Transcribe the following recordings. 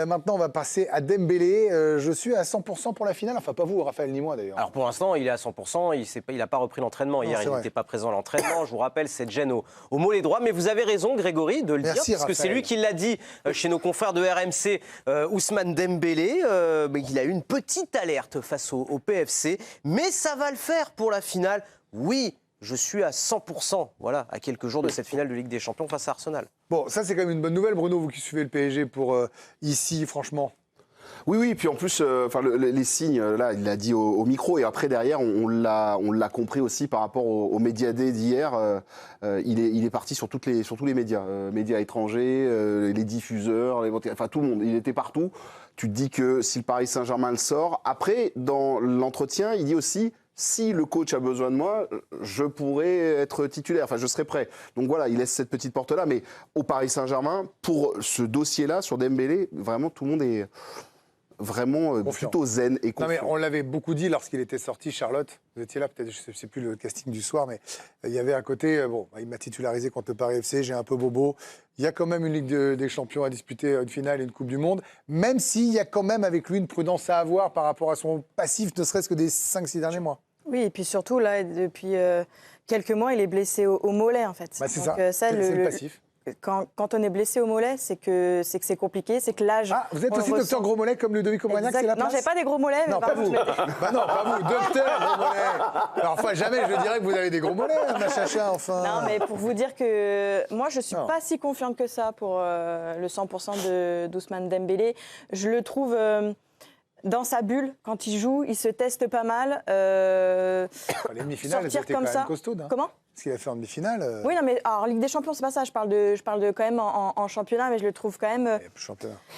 Maintenant, on va passer à Dembélé. Je suis à 100% pour la finale. Enfin, pas vous, Raphaël, ni moi d'ailleurs. Alors pour l'instant, il est à 100%. Il n'a pas repris l'entraînement. Hier, il n'était pas présent à l'entraînement. Je vous rappelle cette gêne au mollet droit. Mais vous avez raison, Grégory, de le dire. Parce que c'est lui qui l'a dit chez nos confrères de RMC. Ousmane Dembélé, il a eu une petite alerte face au PFC. Mais ça va le faire pour la finale. Oui, je suis à 100%, voilà, à quelques jours de cette finale de Ligue des Champions face à Arsenal. Bon, ça c'est quand même une bonne nouvelle, Bruno, vous qui suivez le PSG pour ici, franchement. Oui, puis en plus, les signes, là, il l'a dit au micro, et après, derrière, on l'a compris aussi par rapport au Média Day d'hier. Il est parti sur tous les médias, médias étrangers, les diffuseurs, enfin tout le monde, il était partout. Tu te dis que si le Paris Saint-Germain le sort, après, dans l'entretien, il dit aussi... Si le coach a besoin de moi, je pourrais être titulaire, enfin je serai prêt. Donc voilà, il laisse cette petite porte-là. Mais au Paris Saint-Germain, pour ce dossier-là, sur Dembélé, vraiment tout le monde est vraiment plutôt zen et confiant. Non mais on l'avait beaucoup dit lorsqu'il était sorti, Charlotte. Vous étiez là, peut-être, je ne sais plus le casting du soir, mais il y avait à côté, il m'a titularisé contre le Paris FC, j'ai un peu bobo. Il y a quand même une Ligue des Champions à disputer, une finale et une Coupe du Monde, même s'il y a quand même avec lui une prudence à avoir par rapport à son passif, ne serait-ce que des 5-6 derniers mois. Oui, et puis surtout, là, depuis quelques mois, il est blessé au mollet, en fait. Bah, c'est donc, ça, c'est le passif. Quand on est blessé au mollet, c'est que c'est compliqué, c'est que l'âge... Ah, vous êtes aussi docteur gros mollet comme Ludovic Aubagnac, c'est la place? Non, j'ai pas des gros mollets. Non, pas vous. Bah non, pas vous, docteur gros mollet. Alors, enfin, jamais je dirais que vous avez des gros mollets, ma chacha, enfin. Non, mais pour vous dire que moi, je suis pas si confiante que ça pour le 100% d'Ousmane Dembélé. Je le trouve... dans sa bulle, quand il joue, il se teste pas mal. Les demi-finales, elles étaient quand même costaudes. Hein. Comment ? Ce qu'il a fait en demi-finale. Oui, non, mais alors, Ligue des Champions, c'est pas ça. Je parle de quand même en championnat, mais je le trouve quand même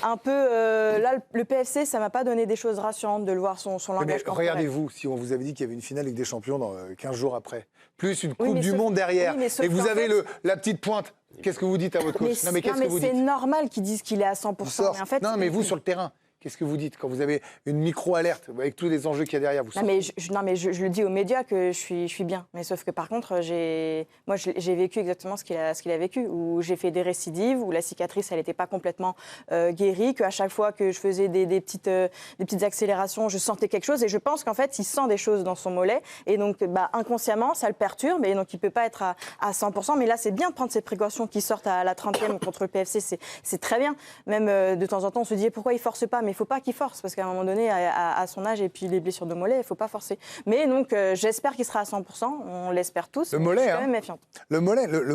un peu. Là, le PFC, ça m'a pas donné des choses rassurantes de le voir son langage corporel. Regardez-vous, si on vous avait dit qu'il y avait une finale Ligue des Champions dans 15 jours après, plus une Coupe du Monde derrière, et vous avez la petite pointe. Qu'est-ce que vous dites à votre coach? Non, mais c'est normal qu'ils disent qu'il est à 100%. Mais en fait, non, mais vous, sur le terrain. Qu'est-ce que vous dites quand vous avez une micro-alerte avec tous les enjeux qu'il y a derrière vous? Non, mais je le dis aux médias que je suis bien. Mais sauf que par contre, j'ai vécu exactement ce qu'il a vécu. Où j'ai fait des récidives, où la cicatrice, elle n'était pas complètement guérie, qu'à chaque fois que je faisais des petites accélérations, je sentais quelque chose. Et je pense qu'en fait, il sent des choses dans son mollet. Et donc, inconsciemment, ça le perturbe. Et donc, il ne peut pas être à 100%. Mais là, c'est bien de prendre ces précautions qui sortent à la 30e contre le PFC. C'est très bien. Même de temps en temps, on se dit pourquoi il ne force pas? Mais il ne faut pas qu'il force, parce qu'à un moment donné, à son âge et puis les blessures de mollet, il ne faut pas forcer. Mais donc, j'espère qu'il sera à 100%, on l'espère tous. Le mollet, je suis quand même méfiante. Le mollet. Le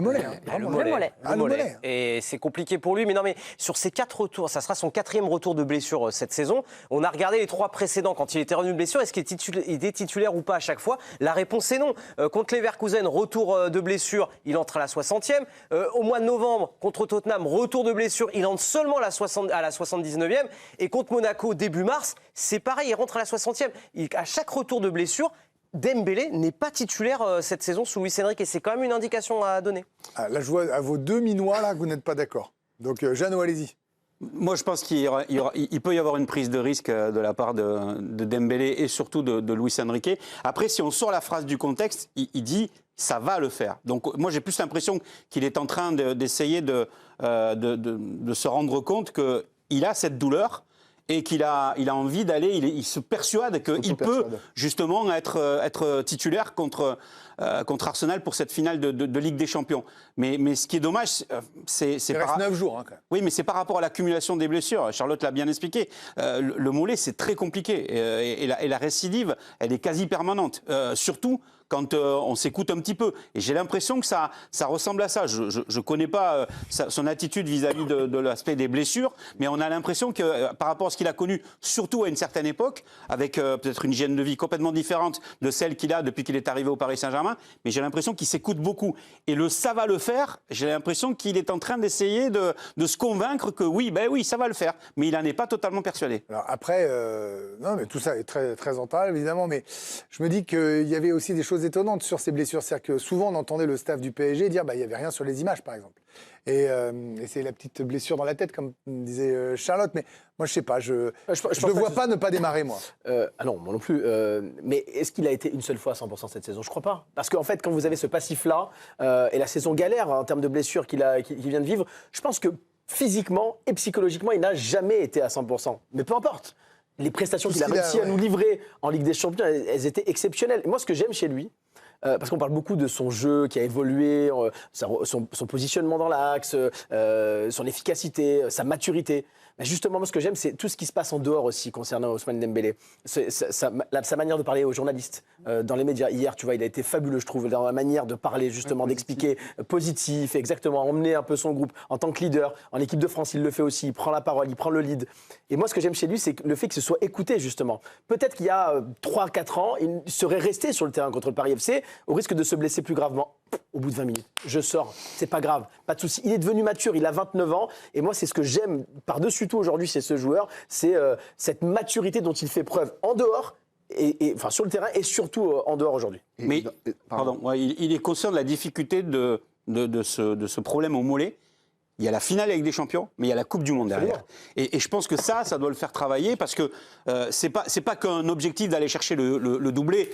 mollet. Et c'est compliqué pour lui, mais non, mais sur ses 4 retours, ça sera son 4e retour de blessure cette saison. On a regardé les 3 précédents quand il était revenu de blessure. Est-ce qu'il est titulaire ou pas à chaque fois? La réponse est non. Contre Leverkusen, retour de blessure, il entre à la 60e. Au mois de novembre, contre Tottenham, retour de blessure, il entre seulement à la 79e. Et contre Monaco, début mars, c'est pareil, il rentre à la 60e. À chaque retour de blessure, Dembélé n'est pas titulaire cette saison sous Luis Enrique, et c'est quand même une indication à donner. Là, je vois à vos 2 minois là, que vous n'êtes pas d'accord. Donc, Jeannot, allez-y. Moi, je pense qu'il peut y avoir une prise de risque de la part de Dembélé et surtout de Luis Enrique. Après, si on sort la phrase du contexte, il dit « ça va le faire ». Donc, moi, j'ai plus l'impression qu'il est en train d'essayer de se rendre compte qu'il a cette douleur et qu'il a envie d'aller, il se persuade qu'il peut justement être titulaire contre Arsenal pour cette finale de Ligue des Champions. Mais ce qui est dommage, c'est... Il reste 9 jours, hein, quand même. Oui, mais c'est par rapport à l'accumulation des blessures. Charlotte l'a bien expliqué. Le mollet, c'est très compliqué. Et la récidive, elle est quasi permanente. Surtout quand on s'écoute un petit peu. Et j'ai l'impression que ça ressemble à ça. Je ne connais pas son attitude vis-à-vis de l'aspect des blessures, mais on a l'impression que par rapport à ce qu'il a connu, surtout à une certaine époque, avec peut-être une hygiène de vie complètement différente de celle qu'il a depuis qu'il est arrivé au Paris Saint-Germain, mais j'ai l'impression qu'il s'écoute beaucoup. Et ça va le faire, j'ai l'impression qu'il est en train d'essayer de se convaincre que oui, ça va le faire. Mais il n'en est pas totalement persuadé. Alors après, non, mais tout ça est très, très mental, évidemment, mais je me dis qu'il y avait aussi des choses étonnantes sur ces blessures. C'est-à-dire que souvent, on entendait le staff du PSG dire il n'y avait rien sur les images, par exemple. Et c'est la petite blessure dans la tête, comme disait Charlotte. Mais moi, je ne sais pas, je ne vois pas ne pas démarrer, moi. Ah non, moi non plus. Mais est-ce qu'il a été une seule fois à 100% cette saison? Je ne crois pas. Parce qu'en fait, quand vous avez ce passif-là, et la saison galère en termes de blessures qu'il vient de vivre, je pense que physiquement et psychologiquement, il n'a jamais été à 100%. Mais peu importe. Les prestations qu'il a réussi à nous livrer en Ligue des Champions, elles étaient exceptionnelles. Et moi, ce que j'aime chez lui, parce qu'on parle beaucoup de son jeu qui a évolué, son positionnement dans l'axe, son efficacité, sa maturité. Mais justement, moi, ce que j'aime, c'est tout ce qui se passe en dehors aussi concernant Ousmane Dembélé. Sa manière de parler aux journalistes dans les médias. Hier, tu vois, il a été fabuleux, je trouve, dans la manière de parler, justement, d'expliquer positif, exactement, emmener un peu son groupe en tant que leader. En équipe de France, il le fait aussi. Il prend la parole, il prend le lead. Et moi, ce que j'aime chez lui, c'est le fait que ce soit écouté, justement. Peut-être qu'il y a 3-4 ans, il serait resté sur le terrain contre le Paris FC, au risque de se blesser plus gravement. Au bout de 20 minutes, je sors, c'est pas grave, pas de souci. Il est devenu mature, il a 29 ans, et moi c'est ce que j'aime par-dessus tout aujourd'hui chez ce joueur, c'est cette maturité dont il fait preuve en dehors, enfin sur le terrain et surtout en dehors aujourd'hui. Mais il est conscient de la difficulté de ce problème au mollet. Il y a la finale avec des champions, mais il y a la Coupe du Monde derrière. Et je pense que ça doit le faire travailler parce que c'est pas qu'un objectif d'aller chercher le doublé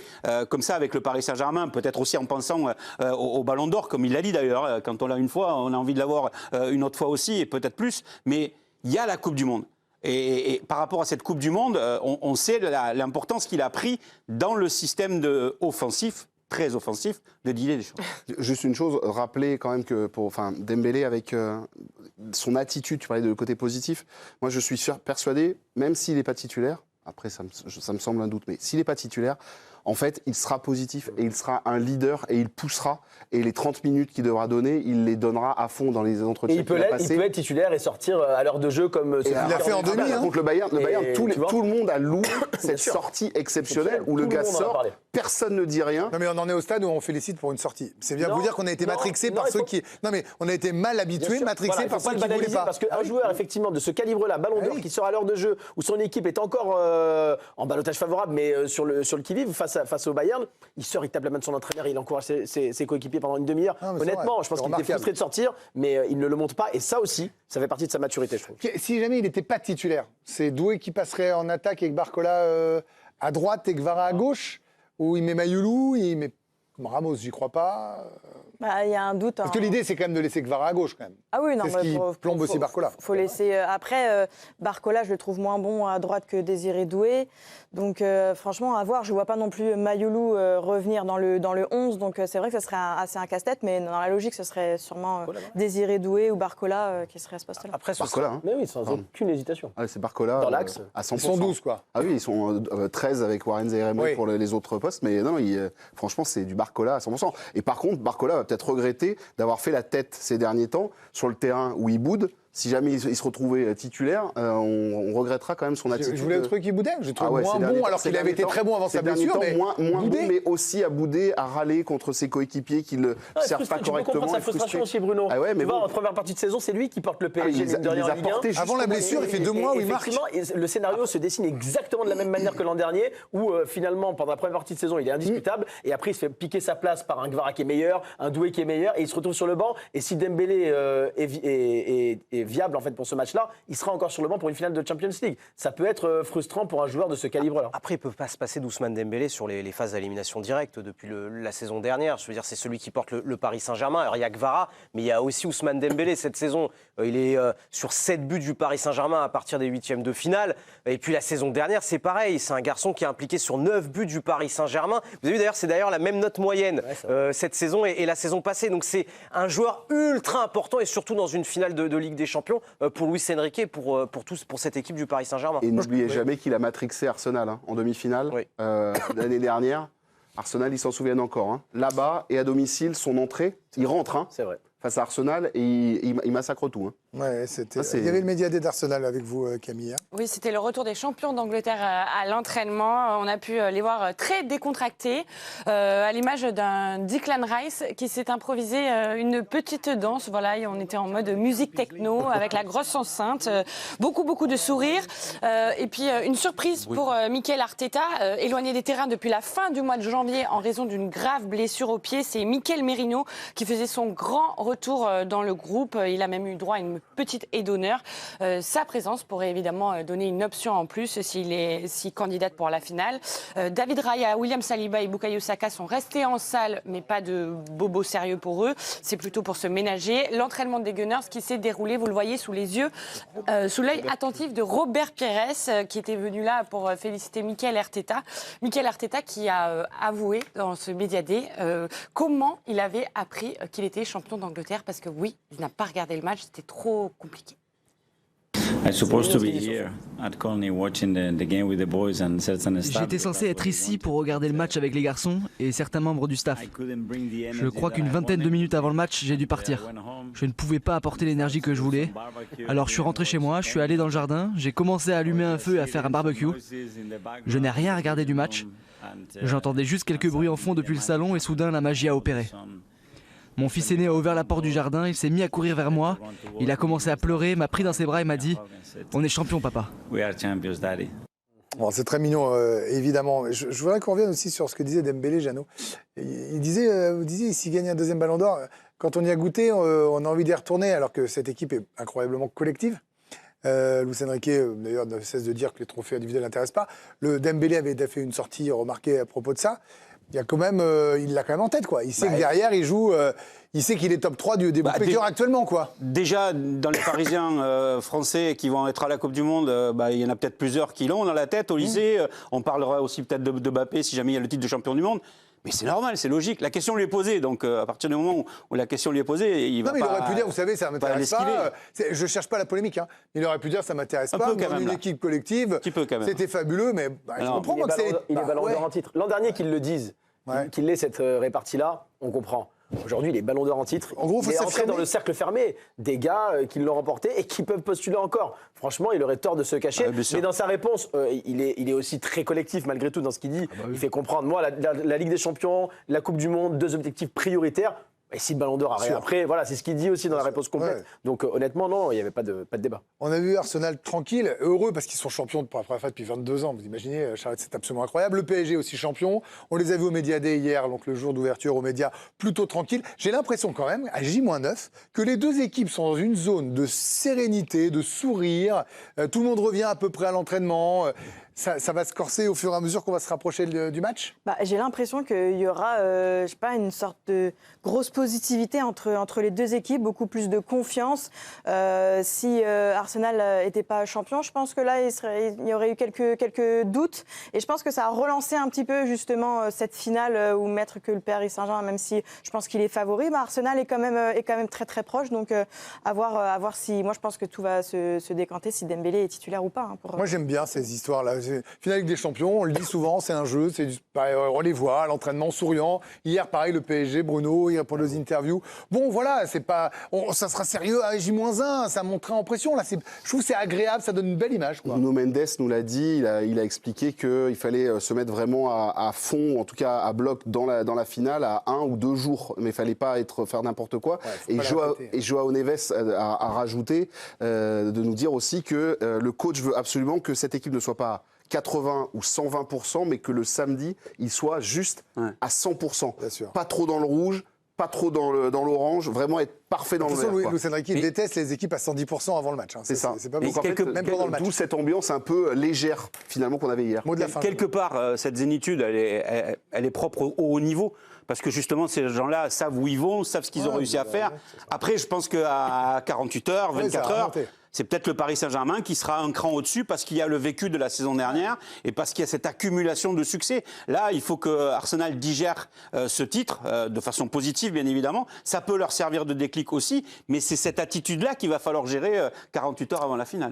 comme ça avec le Paris Saint-Germain, peut-être aussi en pensant au Ballon d'Or, comme il l'a dit d'ailleurs. Quand on l'a une fois, on a envie de l'avoir une autre fois aussi et peut-être plus. Mais il y a la Coupe du Monde. Et par rapport à cette Coupe du Monde, on sait l'importance qu'il a pris dans le système offensif, très offensif, de Didier Deschamps. Juste une chose, rappeler quand même que Dembélé, avec son attitude, tu parlais de côté positif, moi je suis persuadé, même s'il n'est pas titulaire, après ça me semble un doute, mais s'il n'est pas titulaire, en fait, il sera positif et il sera un leader et il poussera. Et les 30 minutes qu'il devra donner, il les donnera à fond dans les entretiens qu'il a passés. Il peut être titulaire et sortir à l'heure de jeu comme... Il l'a fait en demi. Contre le Bayern, tout le monde a loué cette sortie exceptionnelle où le gars sort, personne ne dit rien. Non mais on en est au stade où on félicite pour une sortie. C'est bien de vous dire qu'on a été matrixé par ceux qui... Non mais on a été mal habitués, matrixés par ceux qui ne voulaient pas. Parce qu'un joueur, effectivement, de ce calibre-là, Ballon d'Or, qui sort à l'heure de jeu, où son équipe est encore en ballottage favorable, mais sur le qui-vive face au Bayern, il sort, il tape la main de son entraîneur, il encourage ses coéquipiers pendant une demi-heure. Honnêtement, je pense qu'il était frustré de sortir, mais il ne le montre pas. Et ça aussi, ça fait partie de sa maturité, je trouve. Si jamais il n'était pas titulaire, c'est Doué qui passerait en attaque avec Barcola à droite et Gvara à gauche, ou il met Mayoulou, il met Ramos, j'y crois pas. Il y a un doute. Parce que l'idée, c'est quand même de laisser Gvara à gauche, quand même. Ah oui, non, c'est ce qui plombe aussi Barcola. Faut laisser. Après, Barcola, je le trouve moins bon à droite que Désiré Doué. Donc, franchement, à voir. Je ne vois pas non plus Mayoulou revenir dans le 11. Donc, c'est vrai que ce serait assez un casse-tête. Mais dans la logique, ce serait sûrement Désiré Doué ou Barcola qui serait à ce poste-là. Après, Barcola, hein. Mais oui, sans aucune hésitation. Ah, c'est Barcola dans l'axe. À 100%. Ils sont 12, quoi. Ah oui, ils sont 13 avec Warren Zaïre pour les autres postes. Mais non, franchement, c'est du Barcola à 100%. Et par contre, Barcola va peut-être regretter d'avoir fait la tête ces derniers temps sur le terrain où il boude. Si jamais il se retrouvait titulaire, on regrettera quand même son attitude. Je voulais trouver qu'il boudait. J'ai trouvé moins bon, alors qu'il avait été très bon avant sa blessure. Mais moins bon, mais aussi à bouder, à râler contre ses coéquipiers qui ne le servent pas correctement. Tu peux comprendre sa frustration aussi, Bruno. Ah ouais, mais tu vois, en première partie de saison, c'est lui qui porte le PSG. Avant la blessure, il fait 2 mois où il marque. Le scénario se dessine exactement de la même manière que l'an dernier, où finalement, pendant la première partie de saison, il est indiscutable, et après, il se fait piquer sa place par un Gvara qui est meilleur, un Doué qui est meilleur, et il se retrouve sur le banc. Et si Dembélé est viable en fait pour ce match-là, il sera encore sur le banc pour une finale de Champions League. Ça peut être frustrant pour un joueur de ce calibre-là. Après, il ne peut pas se passer d'Ousmane Dembélé sur les phases d'élimination directe depuis la saison dernière. Je veux dire, c'est celui qui porte le Paris Saint-Germain. Alors, il y a Gvara, mais il y a aussi Ousmane Dembélé cette saison. Il est sur 7 buts du Paris Saint-Germain à partir des huitièmes de finale. Et puis la saison dernière, c'est pareil. C'est un garçon qui est impliqué sur 9 buts du Paris Saint-Germain. Vous avez vu d'ailleurs, c'est d'ailleurs la même note moyenne cette saison et la saison passée. Donc c'est un joueur ultra important et surtout dans une finale de Ligue des Champions pour Luis Enrique et pour cette équipe du Paris Saint-Germain. Et n'oubliez jamais qu'il a matrixé Arsenal en demi-finale l'année dernière. Arsenal, ils s'en souviennent encore. Hein. Là-bas et à domicile, son entrée, il rentre face à Arsenal et il massacre tout. Hein. Ouais, il y avait le médiadé d'Arsenal avec vous, Camille. Oui, c'était le retour des champions d'Angleterre à l'entraînement. On a pu les voir très décontractés, à l'image d'un Declan Rice qui s'est improvisé une petite danse. Voilà, et on était en mode musique techno avec la grosse enceinte, beaucoup de sourires. Et puis une surprise pour Mikel Arteta, éloigné des terrains depuis la fin du mois de janvier en raison d'une grave blessure au pied. C'est Mikel Merino qui faisait son grand retour dans le groupe. Il a même eu droit à une petite aide d'honneur. Sa présence pourrait évidemment donner une option en plus s'il candidate pour la finale. David Raya, William Saliba et Bukayo Saka sont restés en salle, mais pas de bobo sérieux pour eux. C'est plutôt pour se ménager. L'entraînement des Gunners qui s'est déroulé, vous le voyez, sous l'œil attentif de Robert Pires, qui était venu là pour féliciter Mikel Arteta. Mikel Arteta qui a avoué dans ce Media Day comment il avait appris qu'il était champion d'Angleterre, parce que oui, il n'a pas regardé le match, c'était trop compliqué. J'étais censé être ici pour regarder le match avec les garçons et certains membres du staff. Je crois qu'une vingtaine de minutes avant le match, j'ai dû partir. Je ne pouvais pas apporter l'énergie que je voulais. Alors je suis rentré chez moi, je suis allé dans le jardin, j'ai commencé à allumer un feu et à faire un barbecue. Je n'ai rien regardé du match. J'entendais juste quelques bruits en fond depuis le salon et soudain la magie a opéré. Mon fils aîné a ouvert la porte du jardin, il s'est mis à courir vers moi, il a commencé à pleurer, m'a pris dans ses bras et m'a dit « On est champion, papa ». Bon, c'est très mignon, évidemment. Je voudrais qu'on revienne aussi sur ce que disait Dembélé, Jeannot. Vous disiez, s'il gagne un deuxième ballon d'or, quand on y a goûté, on a envie d'y retourner, alors que cette équipe est incroyablement collective. Luis Enrique, d'ailleurs, ne cesse de dire que les trophées individuels n'intéressent pas. Le Dembélé avait fait une sortie remarquée à propos de ça. Il y a quand même, il l'a quand même en tête, quoi. Il sait que derrière, il joue, il sait qu'il est top 3 des bookmakers actuellement, quoi. Déjà, dans les Parisiens français qui vont être à la Coupe du Monde, il y en a peut-être plusieurs qui l'ont dans la tête au lycée. On parlera aussi peut-être de Mbappé si jamais il y a le titre de champion du monde. Mais c'est normal, c'est logique. La question lui est posée, donc à partir du moment où la question lui est posée, il va pas... il aurait pu dire, vous savez, ça m'intéresse pas. Je cherche pas la polémique, hein. Il aurait pu dire, ça m'intéresse pas. Dans une équipe collective, c'était fabuleux, mais je comprends que c'est... Il est ballon d'or en titre. L'an dernier qu'ils le disent, qu'il ait cette répartie-là, on comprend. Aujourd'hui, les ballons d'or en titre, en gros, il est entré dans le cercle fermé des gars qui l'ont remporté et qui peuvent postuler encore. Franchement, il aurait tort de se cacher. Mais dans sa réponse, il est aussi très collectif malgré tout dans ce qu'il dit. Il fait comprendre, moi, la Ligue des Champions, la Coupe du Monde, 2 objectifs prioritaires. Et si le ballon d'or arrive après, voilà, c'est ce qu'il dit aussi dans la réponse complète. Donc honnêtement, non, il n'y avait pas de débat. On a vu Arsenal tranquille, heureux parce qu'ils sont champions pour la première fois depuis 22 ans. Vous imaginez, Charlotte, c'est absolument incroyable. Le PSG aussi champion. On les a vus au Media Day hier, donc le jour d'ouverture aux médias, plutôt tranquille. J'ai l'impression quand même, à J-9, que les deux équipes sont dans une zone de sérénité, de sourire. Tout le monde revient à peu près à l'entraînement. Ça va se corser au fur et à mesure qu'on va se rapprocher du match ? J'ai l'impression qu'il y aura je sais pas, une sorte de grosse positivité entre les deux équipes, beaucoup plus de confiance. Si Arsenal n'était pas champion, je pense que là, il y aurait eu quelques doutes. Et je pense que ça a relancé un petit peu justement cette finale où mettre que le Paris Saint-Germain, même si je pense qu'il est favori, Arsenal est quand même très très proche. Donc à voir si... Moi, je pense que tout va se décanter si Dembélé est titulaire ou pas. Moi, j'aime bien ces histoires-là. Finale Ligue des Champions, on le dit souvent, c'est un jeu, on les voit à l'entraînement souriant. Hier, pareil, le PSG, Bruno, il répond aux interviews. Bon, voilà, c'est pas, ça sera sérieux à J-1, ça montera en pression. Là, je trouve que c'est agréable, ça donne une belle image, quoi. Nuno Mendes nous l'a dit, il a expliqué qu'il fallait se mettre vraiment à fond, en tout cas à bloc dans la finale, à 1 ou 2 jours. Mais il fallait pas faire n'importe quoi. Et Joao Neves a rajouté de nous dire aussi que le coach veut absolument que cette équipe ne soit pas 80 ou 120%, mais que le samedi, il soit juste à 100%. Bien sûr. Pas trop dans le rouge, pas trop dans l'orange, vraiment être parfait dans le vert. Luis Enrique déteste les équipes à 100% avant le match. Hein. C'est ça. C'est pas même pendant le match. D'où cette ambiance un peu légère, finalement, qu'on avait hier. Quelque part, cette zénitude, elle est propre au haut niveau. Parce que justement, ces gens-là savent où ils vont, savent ce qu'ils ont réussi à faire. Après, je pense qu'à 48 heures, 24 heures, c'est peut-être le Paris Saint-Germain qui sera un cran au-dessus parce qu'il y a le vécu de la saison dernière et parce qu'il y a cette accumulation de succès. Là, il faut que Arsenal digère ce titre de façon positive, bien évidemment. Ça peut leur servir de déclic aussi, mais c'est cette attitude-là qu'il va falloir gérer 48 heures avant la finale.